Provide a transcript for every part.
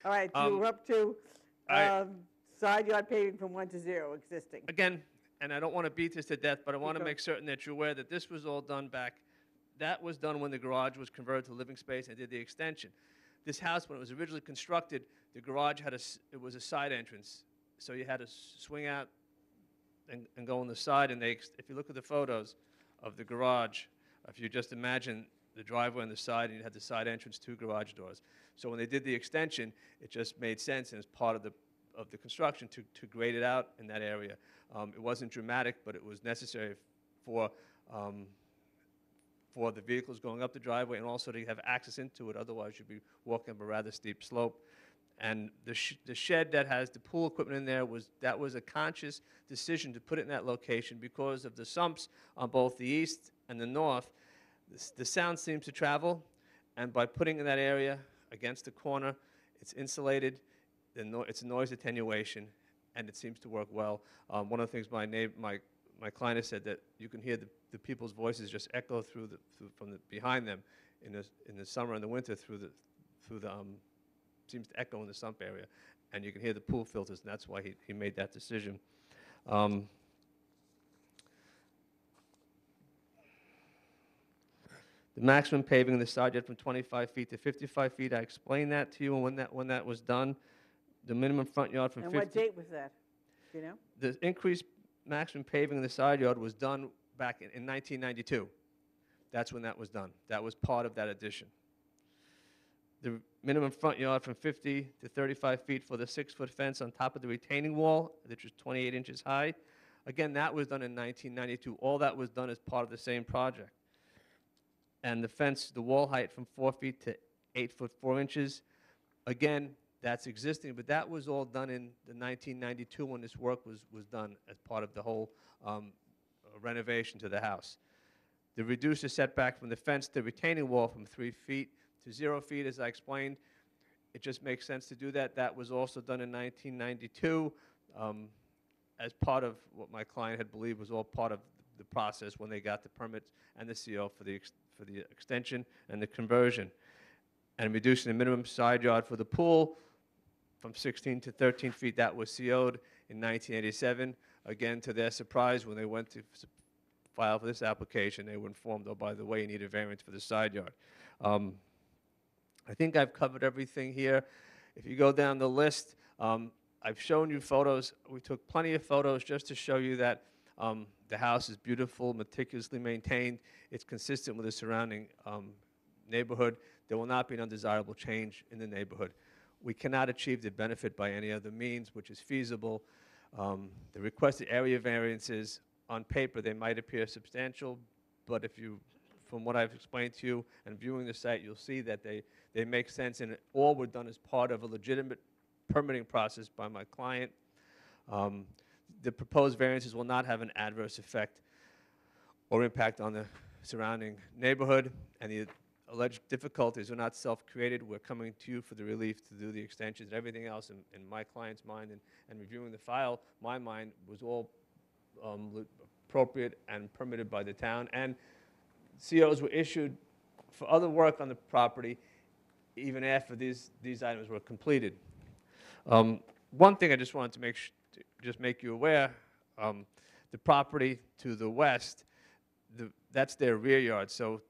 All right, so we're up to I- side yard paving from 1 to 0 existing. Again, and I don't want to beat this to death, but I want to going. make certain that you're aware that this was all done back. That was done when the garage was converted to living space and did the extension. This house, when it was originally constructed, the garage had it was a side entrance. So you had to swing out and go on the side. And if you look at the photos of the garage, if you just imagine the driveway on the side and you had the side entrance, 2 garage doors. So when they did the extension, it just made sense and as part of the construction to grade it out in that area. It wasn't dramatic, but it was necessary for the vehicles going up the driveway and also to have access into it. Otherwise, you'd be walking up a rather steep slope. And the shed that has the pool equipment in there that was a conscious decision to put it in that location because of the sumps on both the east and the north. The sound seems to travel, and by putting in that area against the corner, it's insulated. It's noise attenuation, and it seems to work well. One of the things my client has said that you can hear the people's voices just echo from behind them in the summer and the winter through the seems to echo in the sump area, and you can hear the pool filters, and that's why he made that decision. The maximum paving in the side yard from 25 feet to 55 feet. I explained that to you when that was done. The minimum front yard from 50. And what date was that? Do you know? The increased maximum paving in the side yard was done back in 1992. That's when that was done. That was part of that addition. The minimum front yard from 50 to 35 feet for the 6-foot fence on top of the retaining wall, which was 28 inches high. Again, that was done in 1992. All that was done as part of the same project. And the fence, the wall height from 4 feet to 8 foot 4 inches. Again, that's existing, but that was all done in the 1992 when this work was done as part of the whole renovation to the house. The reduced the setback from the fence to retaining wall from 3 feet to 0 feet, as I explained. It just makes sense to do that. That was also done in 1992 as part of what my client had believed was all part of the process when they got the permits and the CO for the extension and the conversion. And reducing the minimum side yard for the pool from 16 to 13 feet, that was CO'd in 1987. Again, to their surprise, when they went to file for this application, they were informed, oh, by the way, you need a variance for the side yard. I think I've covered everything here. If you go down the list, I've shown you photos. We took plenty of photos just to show you that the house is beautiful, meticulously maintained. It's consistent with the surrounding neighborhood. There will not be an undesirable change in the neighborhood. We cannot achieve the benefit by any other means, which is feasible. The requested area variances, on paper, they might appear substantial, but from what I've explained to you and viewing the site, you'll see that they make sense, and all were done as part of a legitimate permitting process by my client. The proposed variances will not have an adverse effect or impact on the surrounding neighborhood, and the alleged difficulties are not self-created. We're coming to you for the relief to do the extensions and everything else in my client's mind, and reviewing the file, my mind was all appropriate and permitted by the town, and COs were issued for other work on the property even after these items were completed. One thing I just wanted to make you aware, the property to the west, that's their rear yard. So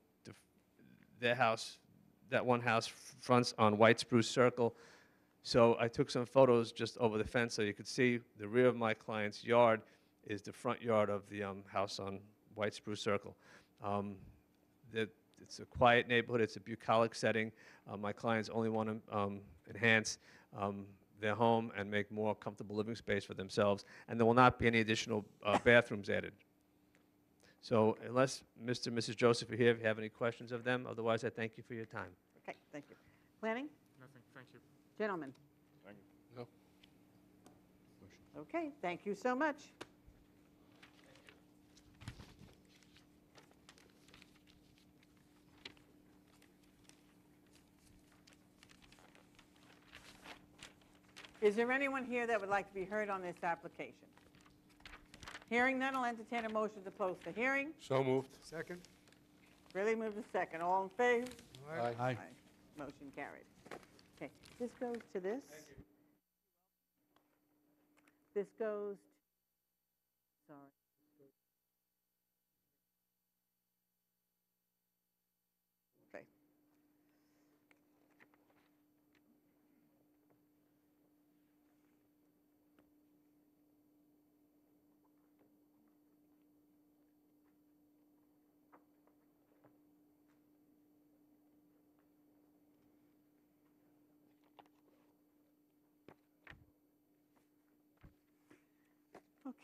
their house, that one house fronts on White Spruce Circle. So I took some photos just over the fence so you could see the rear of my client's yard is the front yard of the house on White Spruce Circle. It's a quiet neighborhood. It's a bucolic setting. My clients only want to enhance their home and make more comfortable living space for themselves, and there will not be any additional bathrooms added. So unless Mr. and Mrs. Joseph are here, if you have any questions of them, otherwise I thank you for your time. Okay, thank you. Planning? Nothing, thank you. Gentlemen? Thank you. No. Okay, thank you so much. Is there anyone here that would like to be heard on this application? Hearing none, I'll entertain a motion to close the hearing. So moved. Second. Really move to second. All in favor? Aye. Motion carried. Okay. This goes to this. This goes, sorry. Okay.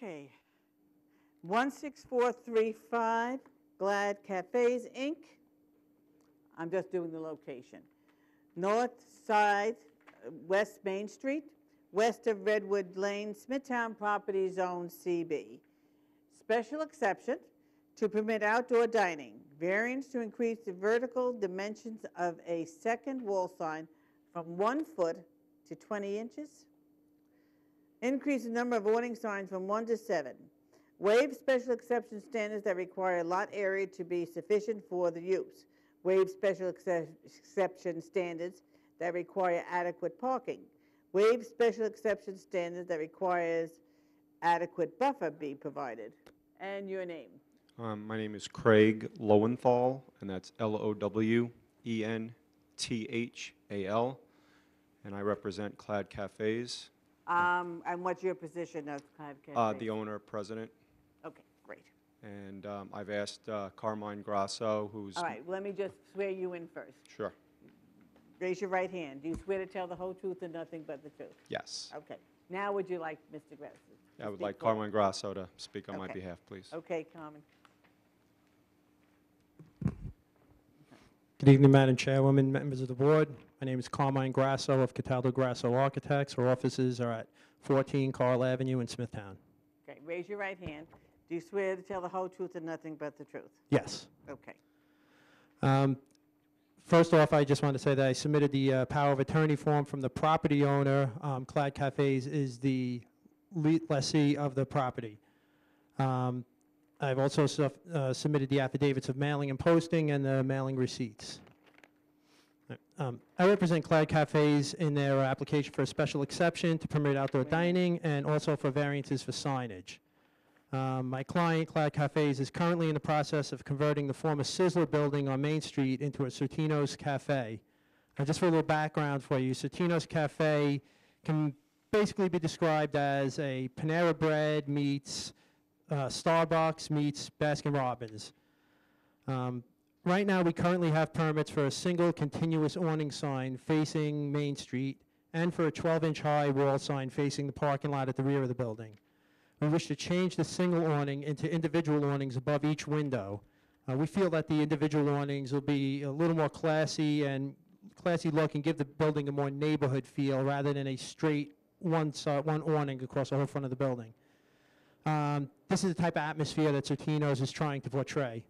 Okay. 16435 Glad Cafes, Inc. I'm just doing the location. North side, West Main Street, west of Redwood Lane, Smithtown Property Zone CB. Special exception to permit outdoor dining. Variance to increase the vertical dimensions of a second wall sign from 1 foot to 20 inches. Increase the number of awning signs from 1 to 7. Waive special exception standards that require lot area to be sufficient for the use. Waive special exception standards that require adequate parking. Waive special exception standards that requires adequate buffer be provided. And your name? My name is Craig Lowenthal, and that's Lowenthal, and I represent Clad Cafes, And what's your position of Glad Cafes? the owner, president. Okay, great. And I've asked Carmine Grasso, who's... All right, let me just swear you in first. Sure. Raise your right hand. Do you swear to tell the whole truth and nothing but the truth? Yes. Okay. Now would you like Mr. Grasso? to I would speak like for you? Carmine Grasso to speak on my Okay. behalf, please. Okay, Carmen. Good evening, Madam Chairwoman, members of the board. My name is Carmine Grasso of Cataldo Grasso Architects. Our offices are at 14 Carl Avenue in Smithtown. Okay, raise your right hand. Do you swear to tell the whole truth and nothing but the truth? Yes. Okay. First off, I just want to say that I submitted the power of attorney form from the property owner. Clad Cafes is the lessee of the property. I've also submitted the affidavits of mailing and posting and the mailing receipts. I represent Clad Cafes in their application for a special exception to permit outdoor dining and also for variances for signage. My client, Clad Cafes, is currently in the process of converting the former Sizzler building on Main Street into a Sortino's Cafe. Just for a little background for you, Sortino's Cafe can basically be described as a Panera Bread meets Starbucks meets Baskin-Robbins. Right now, we currently have permits for a single continuous awning sign facing Main Street and for a 12-inch high wall sign facing the parking lot at the rear of the building. We wish to change the single awning into individual awnings above each window. We feel that the individual awnings will be a little more classy look and give the building a more neighborhood feel rather than a straight one awning across the whole front of the building. This is the type of atmosphere that Sortino's is trying to portray.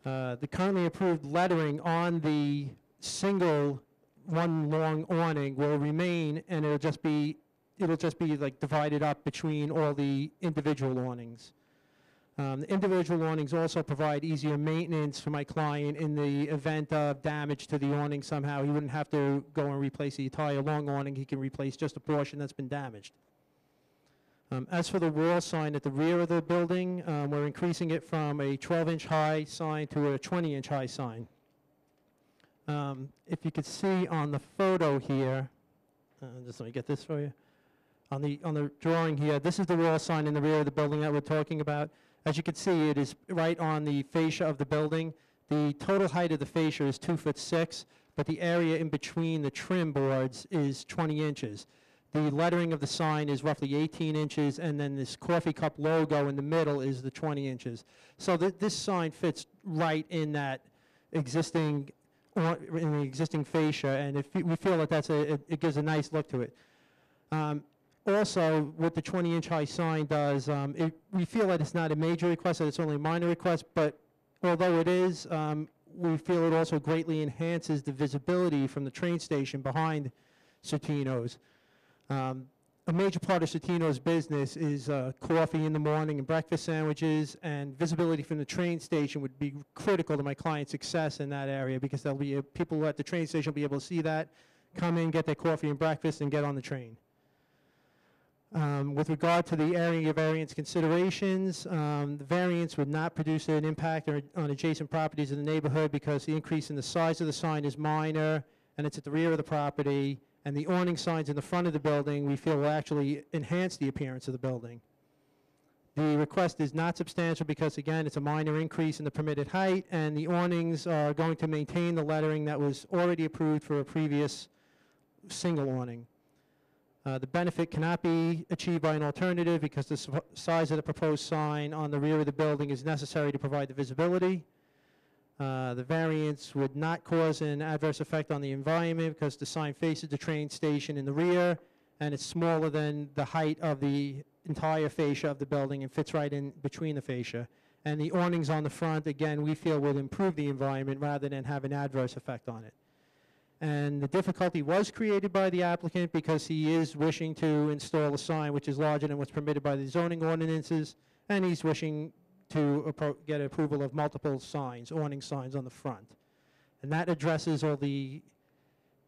The currently approved lettering on the single one long awning will remain, and it'll just be like divided up between all the individual awnings. The individual awnings also provide easier maintenance for my client in the event of damage to the awning somehow. He wouldn't have to go and replace the entire long awning. He can replace just a portion that's been damaged. As for the wall sign at the rear of the building, we're increasing it from a 12-inch high sign to a 20-inch high sign. If you could see on the photo here, just let me get this for you. On the drawing here, this is the wall sign in the rear of the building that we're talking about. As you can see, it is right on the fascia of the building. The total height of the fascia is 2'6", but the area in between the trim boards is 20 inches. The lettering of the sign is roughly 18 inches, and then this coffee cup logo in the middle is the 20 inches. So this sign fits right in that existing fascia, and we feel that it gives a nice look to it. Also, what the 20-inch high sign does, we feel that it's not a major request, that it's only a minor request, but although it is, we feel it also greatly enhances the visibility from the train station behind Sortino's. A major part of Sortino's business is coffee in the morning and breakfast sandwiches, and visibility from the train station would be critical to my client's success in that area because there'll be people at the train station will be able to see that, come in, get their coffee and breakfast, and get on the train. With regard to the area variance considerations, the variance would not produce an impact on adjacent properties in the neighborhood because the increase in the size of the sign is minor, and it's at the rear of the property, and the awning signs in the front of the building we feel will actually enhance the appearance of the building. The request is not substantial because, again, it's a minor increase in the permitted height, and the awnings are going to maintain the lettering that was already approved for a previous single awning. The benefit cannot be achieved by an alternative because the size of the proposed sign on the rear of the building is necessary to provide the visibility. The variance would not cause an adverse effect on the environment because the sign faces the train station in the rear, and it's smaller than the height of the entire fascia of the building and fits right in between the fascia. And the awnings on the front, again, we feel will improve the environment rather than have an adverse effect on it. And the difficulty was created by the applicant because he is wishing to install a sign which is larger than what's permitted by the zoning ordinances, and he's wishing to get approval of multiple signs, awning signs on the front. And that addresses all the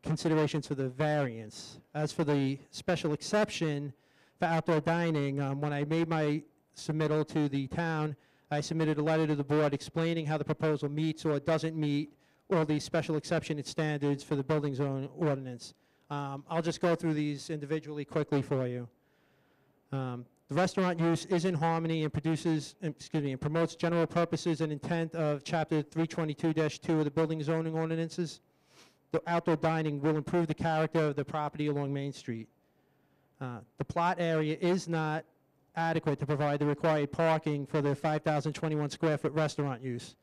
considerations for the variance. As for the special exception for outdoor dining, when I made my submittal to the town, I submitted a letter to the board explaining how the proposal meets or doesn't meet all the special exception and standards for the building zone ordinance. I'll just go through these individually quickly for you. The restaurant use is in harmony and and promotes general purposes and intent of Chapter 322-2 of the building zoning ordinances. The outdoor dining will improve the character of the property along Main Street. The plot area is not adequate to provide the required parking for the 5,021 square foot restaurant use.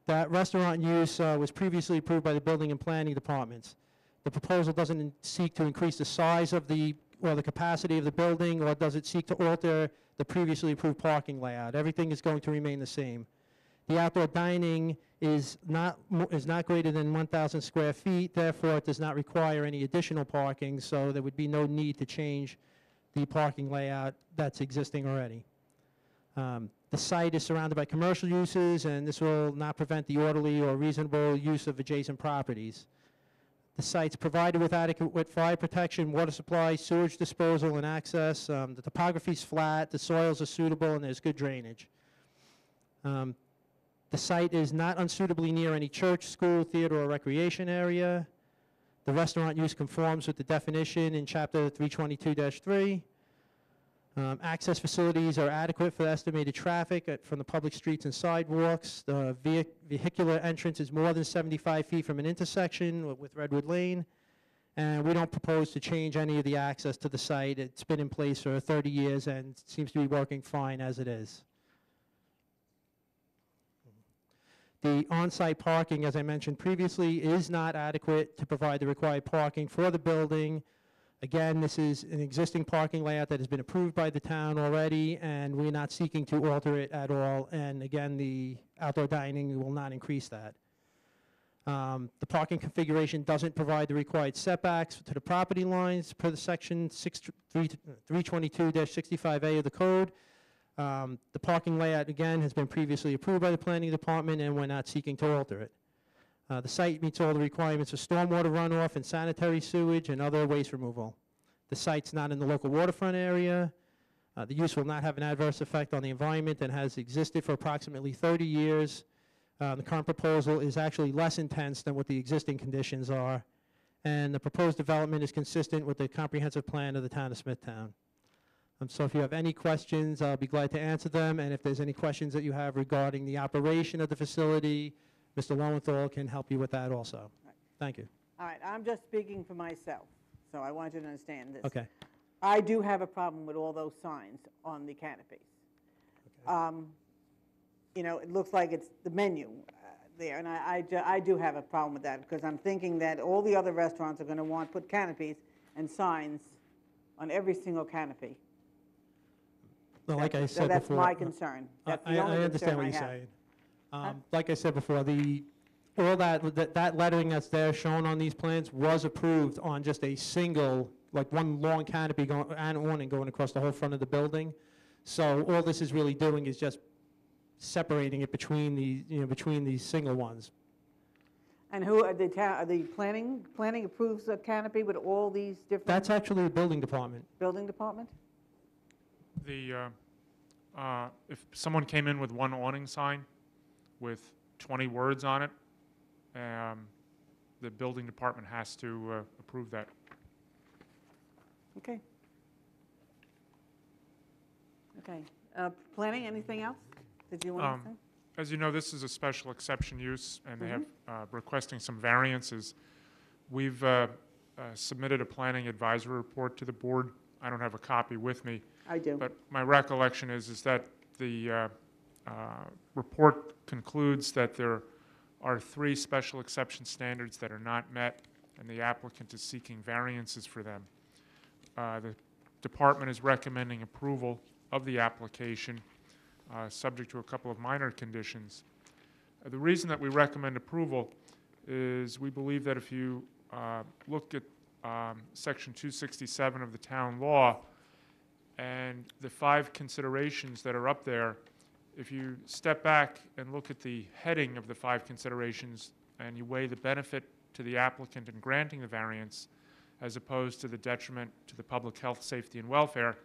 That restaurant use was previously approved by the building and planning departments. The proposal doesn't seek to increase the size of the capacity of the building, or does it seek to alter the previously approved parking layout. Everything is going to remain the same. The outdoor dining is not greater than 1,000 square feet, therefore it does not require any additional parking, so there would be no need to change the parking layout that's existing already. The site is surrounded by commercial uses, and this will not prevent the orderly or reasonable use of adjacent properties. The site's provided with adequate fire protection, water supply, sewage disposal, and access. The topography's flat, the soils are suitable, and there's good drainage. The site is not unsuitably near any church, school, theater, or recreation area. The restaurant use conforms with the definition in Chapter 322-3. Access facilities are adequate for the estimated traffic from the public streets and sidewalks. The vehicular entrance is more than 75 feet from an intersection with Redwood Lane. And we don't propose to change any of the access to the site. It's been in place for 30 years and seems to be working fine as it is. The on-site parking, as I mentioned previously, is not adequate to provide the required parking for the building. Again, this is an existing parking layout that has been approved by the town already, and we're not seeking to alter it at all. And again, the outdoor dining will not increase that. The parking configuration doesn't provide the required setbacks to the property lines per the section 322-65A of the code. The parking layout, again, has been previously approved by the planning department, and we're not seeking to alter it. The site meets all the requirements for stormwater runoff and sanitary sewage and other waste removal. The site's not in the local waterfront area. The use will not have an adverse effect on the environment and has existed for approximately 30 years. The current proposal is actually less intense than what the existing conditions are, and the proposed development is consistent with the comprehensive plan of the town of Smithtown. So if you have any questions, I'll be glad to answer them, and if there's any questions that you have regarding the operation of the facility, Mr. Lowenthal can help you with that also. Right. Thank you. All right, I'm just speaking for myself, so I want you to understand this. Okay. I do have a problem with all those signs on the canopies. You know, it looks like it's the menu there, and I do have a problem with that because I'm thinking that all the other restaurants are going to want to put canopies and signs on every single canopy. Well, like I said that's before, my concern. That's the I only understand what concern you're I have. saying. Like I said before, all that lettering that's there shown on these plans was approved on just a single, like one long canopy and awning going across the whole front of the building. So all this is really doing is just separating it between these, between these single ones. And who, are the planning approves a canopy with all these different? That's actually the building department. Building department? If someone came in with one awning sign with 20 words on it, the building department has to approve that. Okay. Okay. Planning, anything else that you want to say? As you know, this is a special exception use, and they have requesting some variances. We've submitted a planning advisory report to the board. I don't have a copy with me, I do. but my recollection is that the report concludes that there are 3 special exception standards that are not met, and the applicant is seeking variances for them. The department is recommending approval of the application, subject to a couple of minor conditions. The reason that we recommend approval is we believe that if you look at Section 267 of the town law and the 5 considerations that are up there, if you step back and look at the heading of the 5 considerations and you weigh the benefit to the applicant in granting the variance as opposed to the detriment to the public health, safety, and welfare,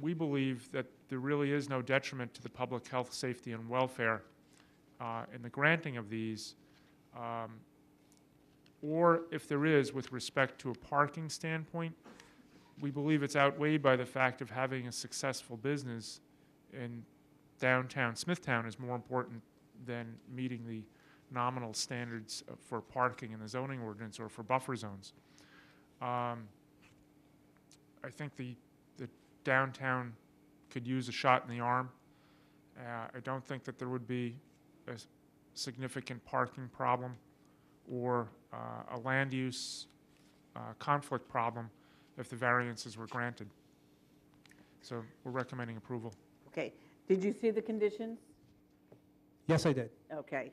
we believe that there really is no detriment to the public health, safety, and welfare in the granting of these, or if there is with respect to a parking standpoint, we believe it's outweighed by the fact of having a successful business in downtown Smithtown is more important than meeting the nominal standards for parking in the zoning ordinance or for buffer zones. I think the downtown could use a shot in the arm. I don't think that there would be a significant parking problem or a land use conflict problem if the variances were granted. So we're recommending approval. Okay. Did you see the conditions? Yes, I did. Okay.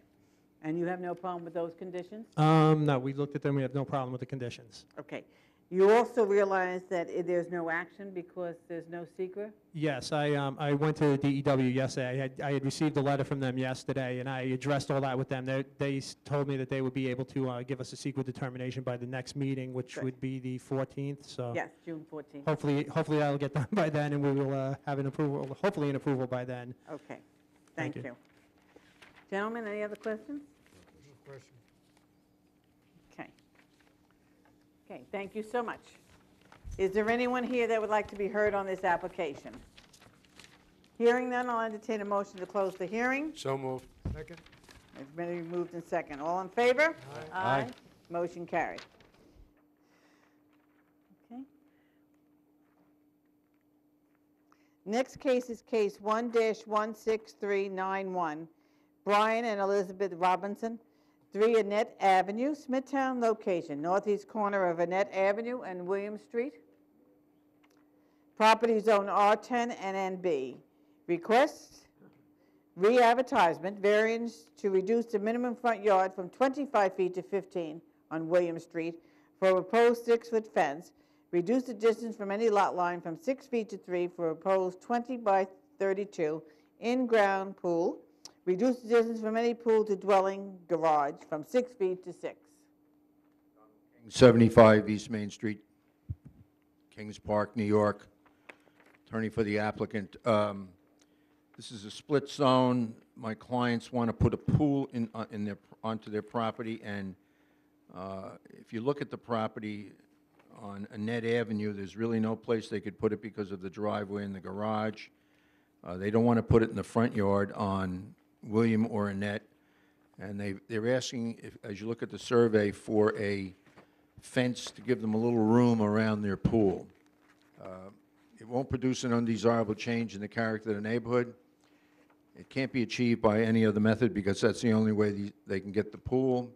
And you have no problem with those conditions? No, we looked at them. We have no problem with the conditions. Okay. You also realize that there's no action because there's no secret? Yes, I went to DEW yesterday. I had received a letter from them yesterday, and I addressed all that with them. They told me that they would be able to give us a secret determination by the next meeting, which Good. would be the 14th. So Yes, June 14th. hopefully that'll get done by then, and we will have an approval. Hopefully an approval by then. Okay. Thank Thank you. you. Gentlemen, any other questions? Okay. Okay, thank you so much. Is there anyone here that would like to be heard on this application? Hearing none, I'll entertain a motion to close the hearing. So moved. Second. It's been moved in second. All in favor? Aye. Motion carried. Okay. Next case is case 1-16391. Brian and Elizabeth Robinson, 3 Annette Avenue, Smithtown location, northeast corner of Annette Avenue and William Street. Property zone R10 and NB. Request re-advertisement, variance to reduce the minimum front yard from 25 feet to 15 on William Street for a proposed 6-foot fence. Reduce the distance from any lot line from 6 feet to 3 for a proposed 20 by 32 in-ground pool. Reduce the distance from any pool to dwelling garage from 6 feet to 6. 75 East Main Street, Kings Park, New York. Attorney for the applicant. This is a split zone. My clients want to put a pool onto their property, and if you look at the property on Annette Avenue, there's really no place they could put it because of the driveway and the garage. They don't want to put it in the front yard on William or Annette, and they're asking, as you look at the survey, for a fence to give them a little room around their pool. It won't produce an undesirable change in the character of the neighborhood. It can't be achieved by any other method because that's the only way they can get the pool.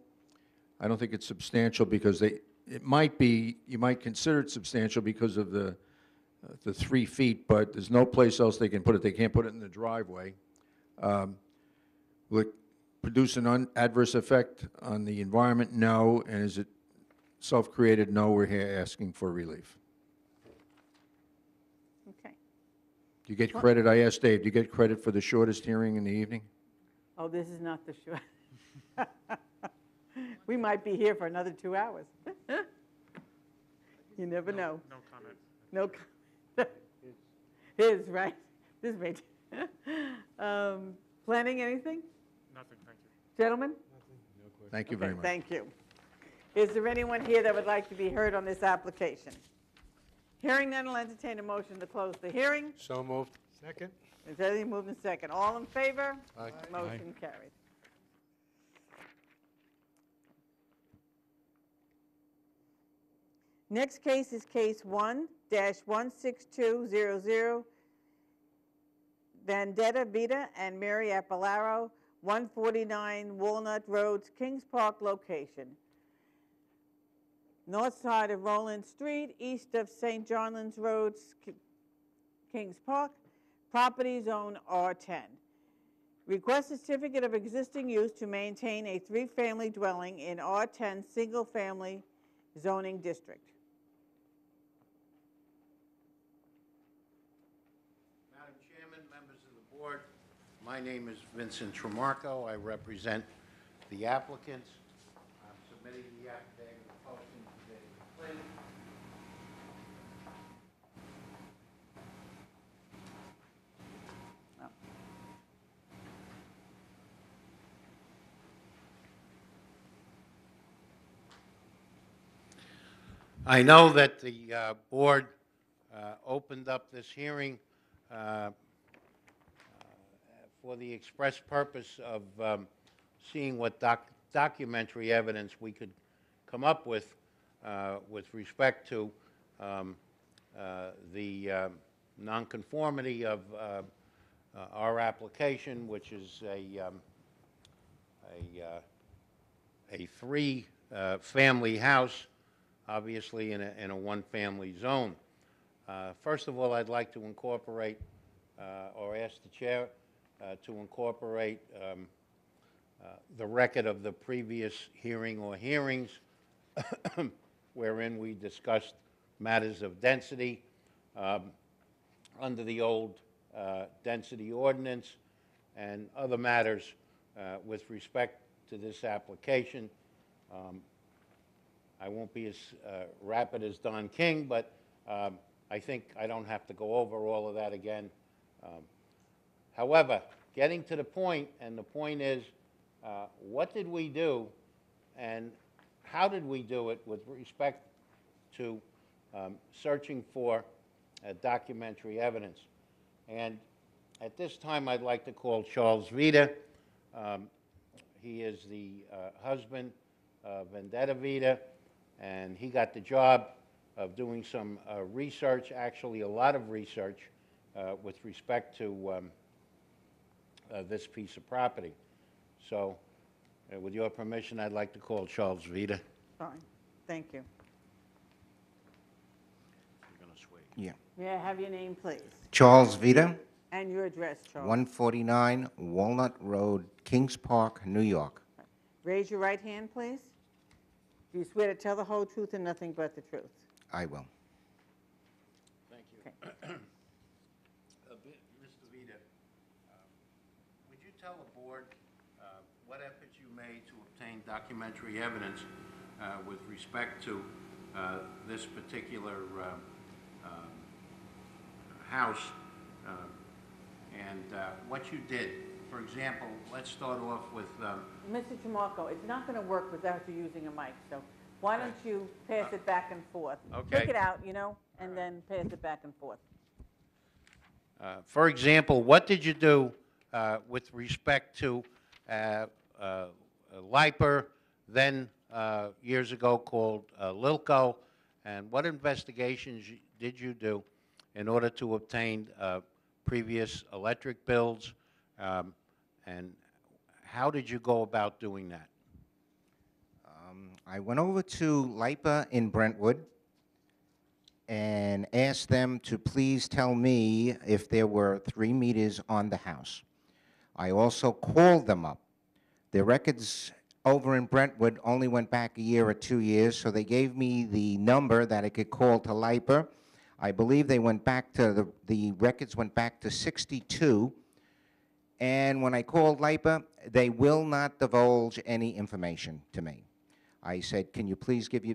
I don't think it's substantial because it might be, you might consider it substantial because of the 3 feet, but there's no place else they can put it. They can't put it in the driveway. Will it produce an adverse effect on the environment? No. And is it self-created? No. We're here asking for relief. Okay. Do you get credit? I asked Dave, do you get credit for the shortest hearing in the evening? Oh, this is not the short. We might be here for another 2 hours. You never know. No comment. No. His, right? This may. Planning anything? Nothing, thank you. Gentlemen? Thank you Okay, very much. thank you. Is there anyone here that would like to be heard on this application? Hearing none, I'll entertain a motion to close the hearing. So moved. Second. Is anything moved in second? All in favor? Aye. Motion carried. Next case is case 1-16200, Vendetta Vita and Mary Appalaro, 149 Walnut Road, Kings Park location. North side of Roland Street, east of St. John's Road, Kings Park. Property zone R10. Request a certificate of existing use to maintain a 3-family dwelling in R10 single-family zoning district. Madam Chairman, members of the board, my name is Vincent Tremarco. I represent the applicants. I'm submitting the affidavit of posting today with Flynn. I know that the board opened up this hearing for the express purpose of seeing what documentary evidence we could come up with respect to the nonconformity of our application, which is a 3-family house, obviously in a 1-family zone. First of all, I'd like to incorporate, or ask the chair to incorporate the record of the previous hearing or hearings wherein we discussed matters of density under the old density ordinance and other matters with respect to this application. I won't be as rapid as Don King, but I think I don't have to go over all of that again. However, getting to the point, and the point is, what did we do and how did we do it with respect to searching for documentary evidence? And at this time, I'd like to call Charles Vita. He is the husband of Vendetta Vita, and he got the job of doing some research, actually a lot of research, with respect to this piece of property. So, with your permission, I'd like to call Charles Vita. Fine, thank you. You're going to swear. Yeah. May I have your name, please? Charles Vita, And your address, Charles. 149 Walnut Road, Kings Park, New York. Raise your right hand, please. Do you swear to tell the whole truth and nothing but the truth? I will. Thank you. Okay. Mr. Vita, would you tell the board what efforts you made to obtain documentary evidence with respect to this particular house and what you did? For example, let's start off with... Mr. Tremarco, it's not going to work without you using a mic, so why don't you pass it back and forth? Okay. Take it out, and then pass it back and forth. For example, what did you do with respect to Liper, then years ago called Lilco, and what investigations did you do in order to obtain previous electric bills, and how did you go about doing that? I went over to LIPA in Brentwood and asked them to please tell me if there were 3 meters on the house. I also called them up. Their records over in Brentwood only went back a year or 2 years, so they gave me the number that I could call to LIPA. I believe they went back to, the records went back to 62, and when I called LIPA, they will not divulge any information to me. I said, can you please give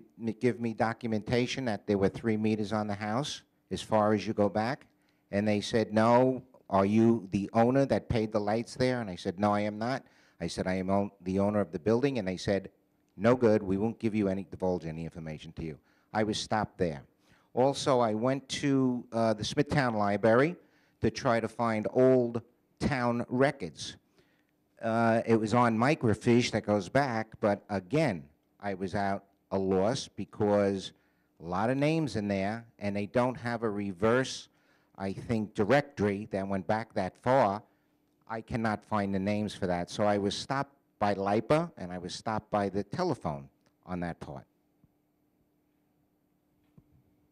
me documentation that there were 3 meters on the house as far as you go back? And they said, no. Are you the owner that paid the lights there? And I said, no, I am not. I said, I am the owner of the building. And they said, no good. We won't divulge any information to you. I was stopped there. Also, I went to the Smithtown Library to try to find old town records. It was on microfiche that goes back, but again, I was out a loss because a lot of names in there, and they don't have a reverse, I think, directory that went back that far. I cannot find the names for that. So I was stopped by LIPA, and I was stopped by the telephone on that part.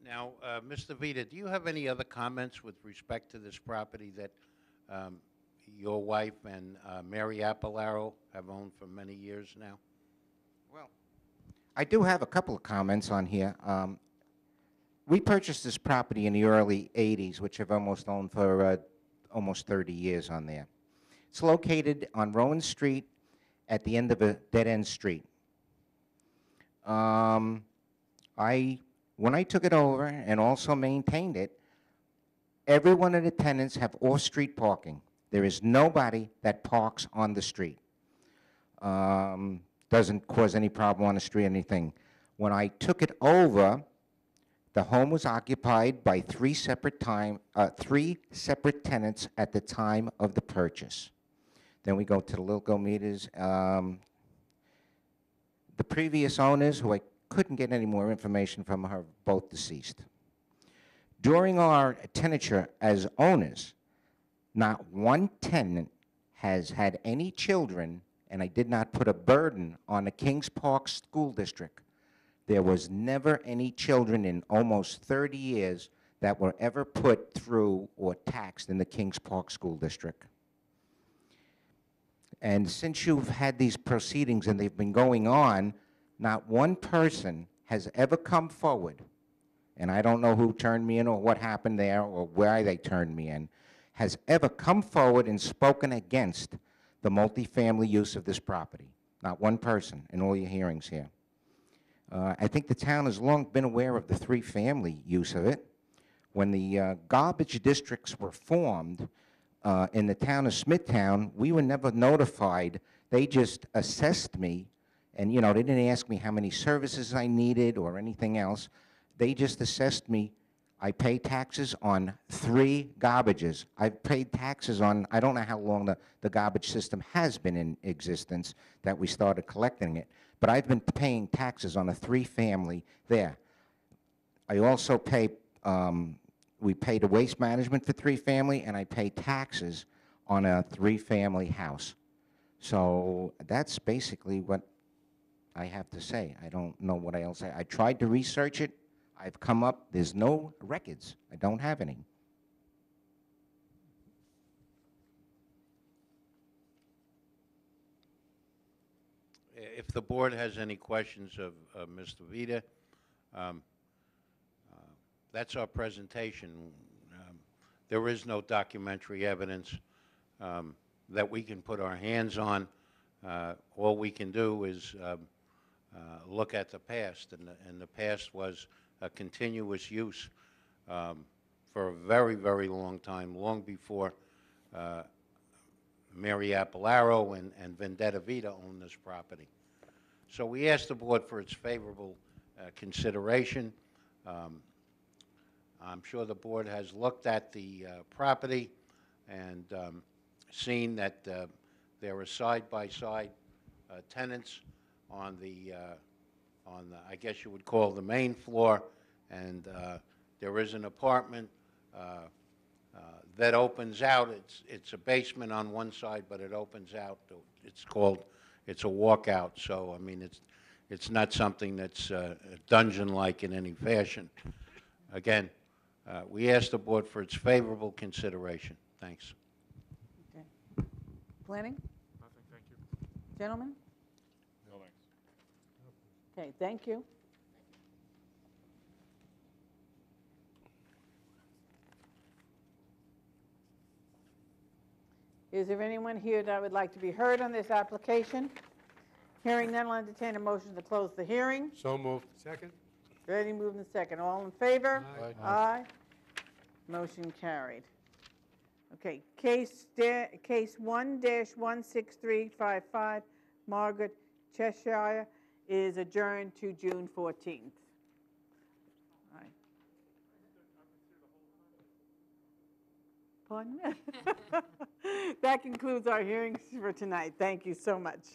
Now, Mr. Vita, do you have any other comments with respect to this property that your wife and Mary Apolaro have owned for many years now? Well, I do have a couple of comments on here. We purchased this property in the early 80s, which I've almost owned for almost 30 years on there. It's located on Rowan Street at the end of a dead-end street. When I took it over and also maintained it, every one of the tenants have off-street parking. There is nobody that parks on the street. Doesn't cause any problem on the street or anything. When I took it over, the home was occupied by three separate tenants at the time of the purchase. Then we go to the Lilco meters. The previous owners, who I couldn't get any more information from, are both deceased. During our tenature as owners, not one tenant has had any children, and I did not put a burden on the Kings Park School District. There was never any children in almost 30 years that were ever put through or taxed in the Kings Park School District. And since you've had these proceedings and they've been going on, not one person has ever come forward, and I don't know who turned me in or what happened there or why they turned me in, has ever come forward and spoken against the multifamily use of this property. Not one person in all your hearings here. I think the town has long been aware of the three-family use of it. When the garbage districts were formed in the town of Smithtown, we were never notified. They just assessed me, and they didn't ask me how many services I needed or anything else. They just assessed me. I pay taxes on 3 garbages. I've paid taxes on, I don't know how long the garbage system has been in existence that we started collecting it, but I've been paying taxes on a 3-family there. I also pay, we pay the waste management for 3-family, and I pay taxes on a 3-family house. So that's basically what I have to say. I don't know what else. I tried to research it. I've come up, there's no records. I don't have any. If the board has any questions of Mr. Vita, that's our presentation. There is no documentary evidence that we can put our hands on. All we can do is look at the past, and the past was a continuous use for a very, very long time, long before Mary Apolaro and Vendetta Vita owned this property. So we asked the board for its favorable consideration. I'm sure the board has looked at the property and seen that there are side-by-side tenants on the, I guess you would call the main floor, and there is an apartment that opens out. It's a basement on one side, but it opens out. It's a walkout. So I mean, it's not something that's dungeon-like in any fashion. Again, we ask the board for its favorable consideration. Thanks. Okay. Planning? Nothing, thank you. Gentlemen? No, thanks. Okay, thank you. Is there anyone here that would like to be heard on this application? Hearing none, I'll entertain a motion to close the hearing. So moved. Second? Ready, moved and second. All in favor? Aye. Aye. Motion carried. Okay, case 1-16355, Margaret Cheshire, is adjourned to June 14th. All right. Pardon? That concludes our hearings for tonight. Thank you so much.